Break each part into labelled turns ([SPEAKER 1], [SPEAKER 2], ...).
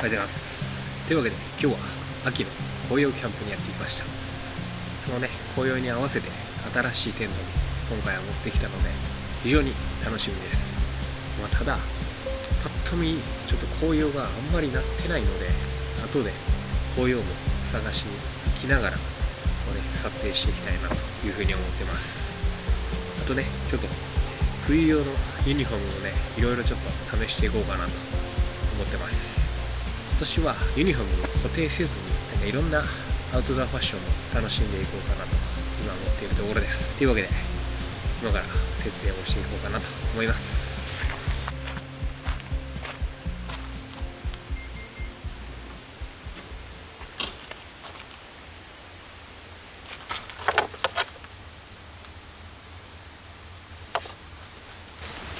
[SPEAKER 1] ございます。というわけで今日は秋の紅葉キャンプにやってきました。そのね、紅葉に合わせて新しいテントに今回は持ってきたので非常に楽しみです。ただパッと見ちょっと紅葉があんまりなってないので、後で紅葉も探しに行きながら撮影していきたいなというふうに思ってます。あとね、ちょっと冬用のユニフォームをね、いろいろちょっと試していこうかなと思ってます。今年はユニフォームを固定せずにいろんなアウトドアファッションも楽しんでいこうかなと今思っているところです。というわけで今から設営をしていこうかなと思います。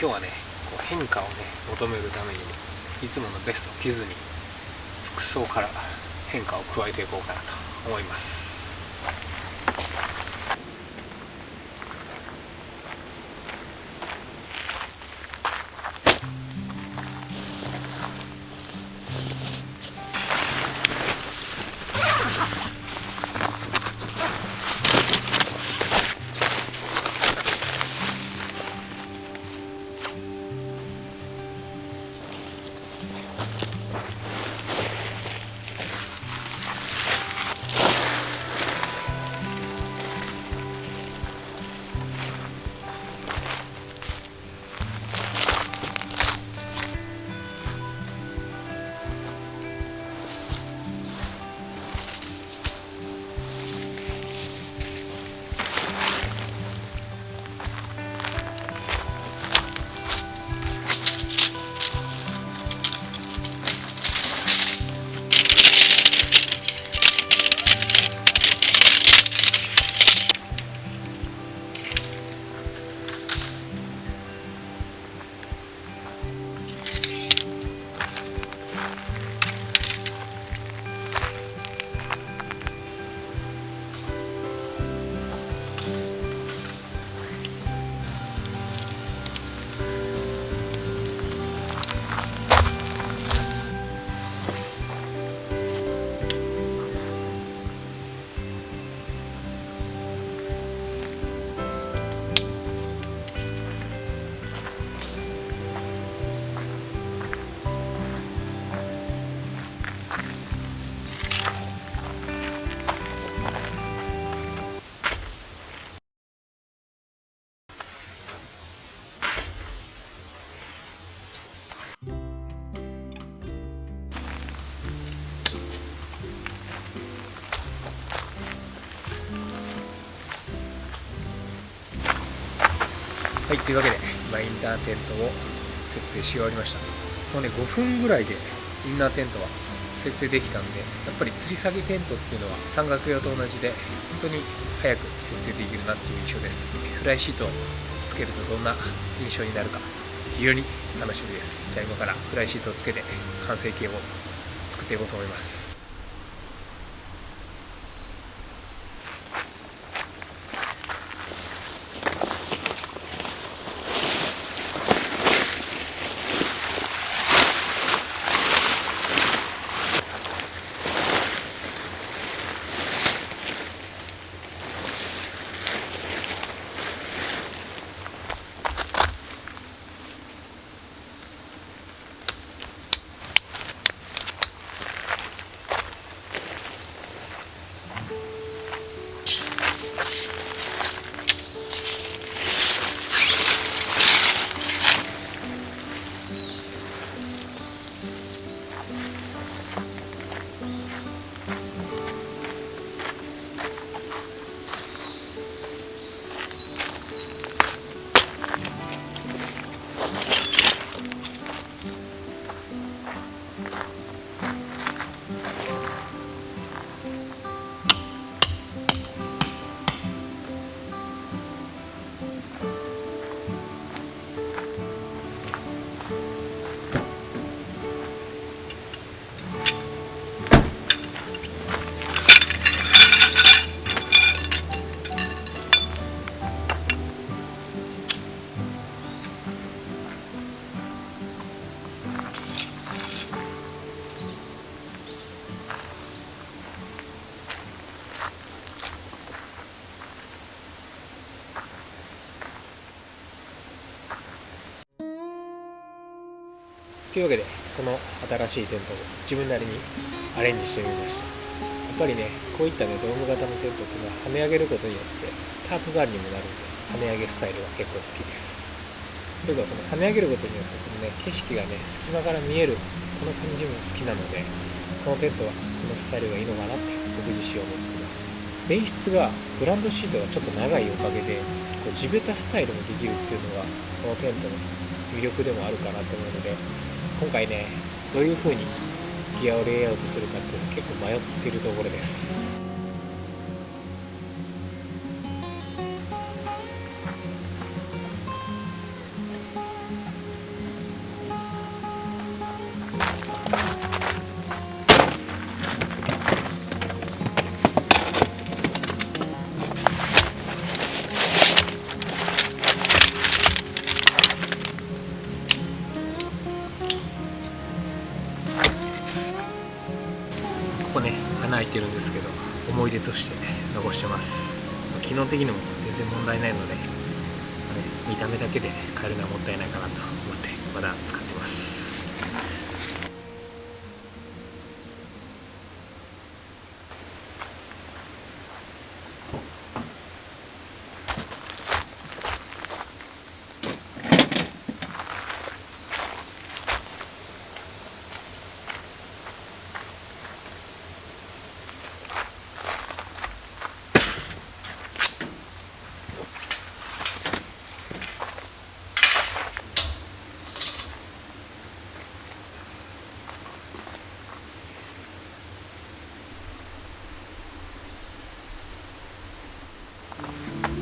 [SPEAKER 1] 今日はね、変化をね求めるためにもいつものベストを着ずに服装から変化を加えていこうかなと思います。はい、というわけで今インナーテントを設営し終わりました。もうね、5分ぐらいでインナーテントは設営できたんで、やっぱり吊り下げテントっていうのは山岳用と同じで本当に早く設営できるなっていう印象です。フライシートをつけるとどんな印象になるか非常に楽しみです。じゃあ今からフライシートをつけて完成形を作っていこうと思います。というわけでこの新しいテントを自分なりにアレンジしてみました。やっぱりね、こういったねドーム型のテントっていうのは跳ね上げることによってタープ代わりにもなるので、跳ね上げスタイルが結構好きです。というかこの跳ね上げることによってこのね景色がね隙間から見えるこの感じも好きなので、このテントはこのスタイルがいいのかなって僕自身思っています。前室がグランドシートがちょっと長いおかげでこう地べたスタイルもできるっていうのがこのテントの魅力でもあるかなと思うので、今回ねどういう風にギアをレイアウトするかっていうのを結構迷っているところです。ここね穴開いてるんですけど、思い出として残してます。機能的にも全然問題ないので、見た目だけで買えるのはもったいないかなと思ってまだ使ってます。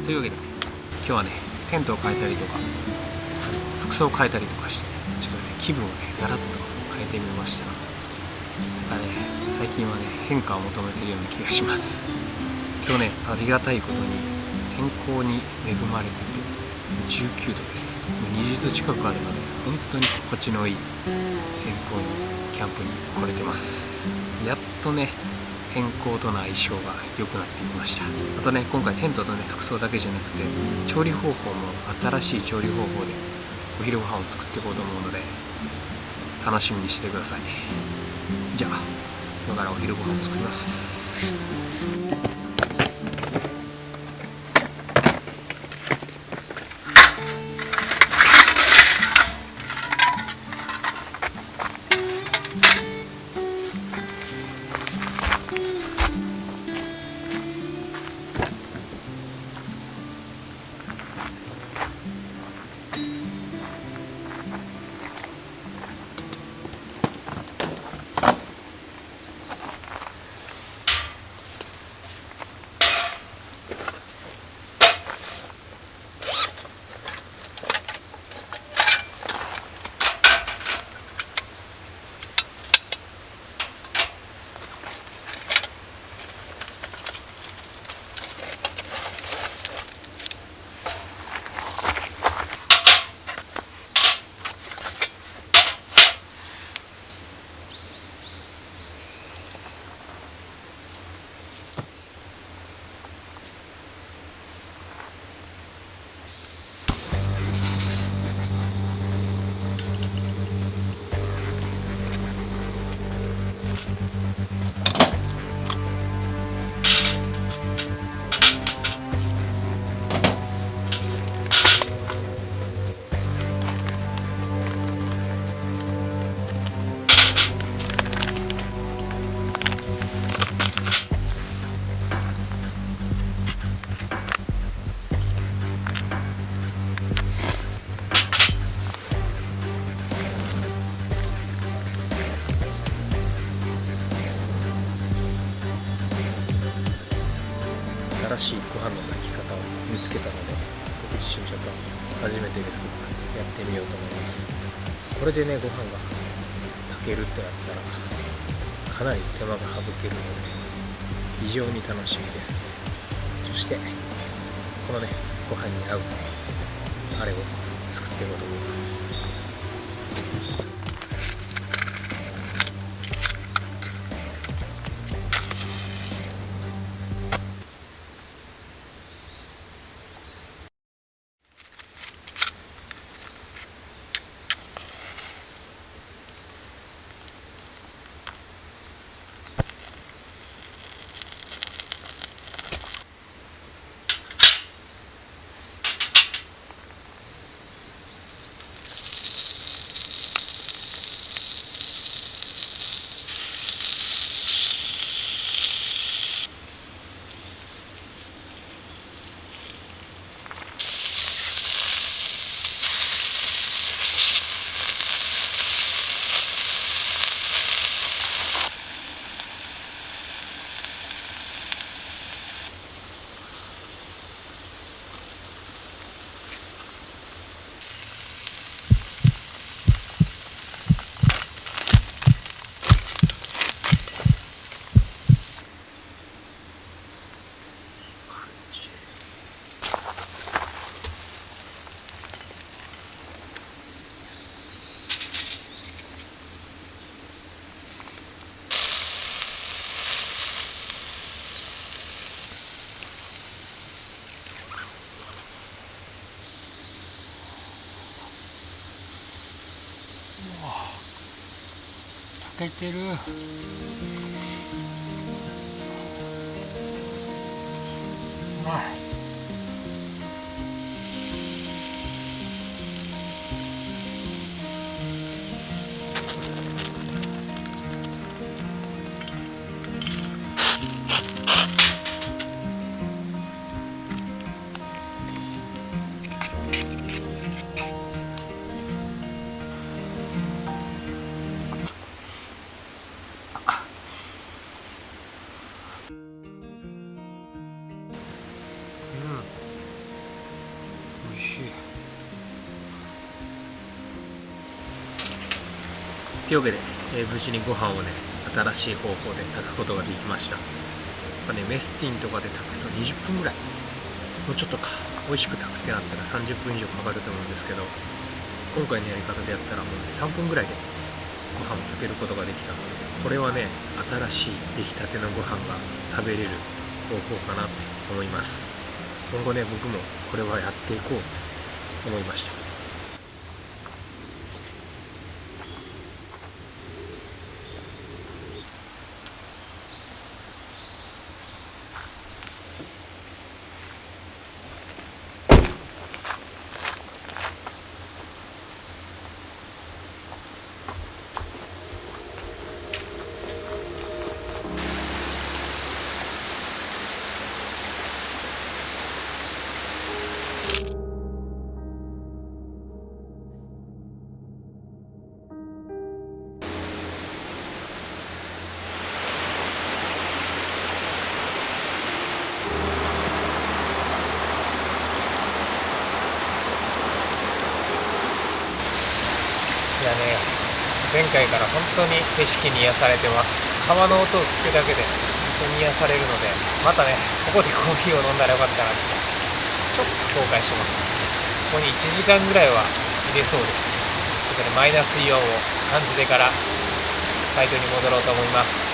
[SPEAKER 1] というわけで今日はねテントを変えたりとか服装を変えたりとかして、ちょっとね気分をねガラッと変えてみました。最近はね変化を求めているような気がします。今日ねありがたいことに天候に恵まれてて19度です。20度近くあるので本当に心地のいい天候のキャンプに来れてます。やっとね天候との相性が良くなってきました。あとね今回テントとね服装だけじゃなくて調理方法も新しい調理方法でお昼ご飯を作っていこうと思うので楽しみにしてください。じゃあ今からお昼ご飯を作ります。新しいご飯の炊き方を見つけたので、僕自身ちょっと初めてですがやってみようと思います。これでねご飯が炊けるってなったらかなり手間が省けるので非常に楽しみです。そしてこのねご飯に合うあれを作っていこうと思います。けてる。美味しい。というわけで、無事にご飯をね、新しい方法で炊くことができました。メスティンとかで炊くと20分ぐらい、もうちょっとか、美味しく炊くってなったら30分以上かかると思うんですけど、今回のやり方でやったらもうね、3分ぐらいでご飯を炊けることができたので、これはね、新しい出来たてのご飯が食べれる方法かなって思います。今後ね、僕もこれはやっていこうと思いました。いやね、前回から本当に景色に癒されてます。川の音を聞くだけで本当に癒されるので、またね、ここでコーヒーを飲んだらよかったなってちょっと後悔してます。ここに1時間ぐらいは入れそうです。ということでマイナスイオンを感じてからサイトに戻ろうと思います。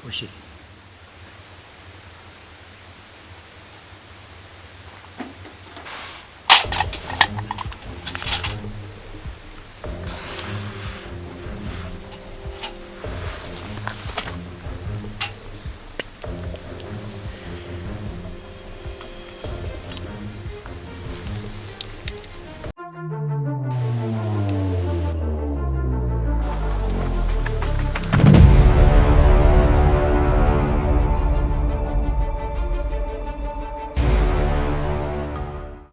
[SPEAKER 1] 美味しい。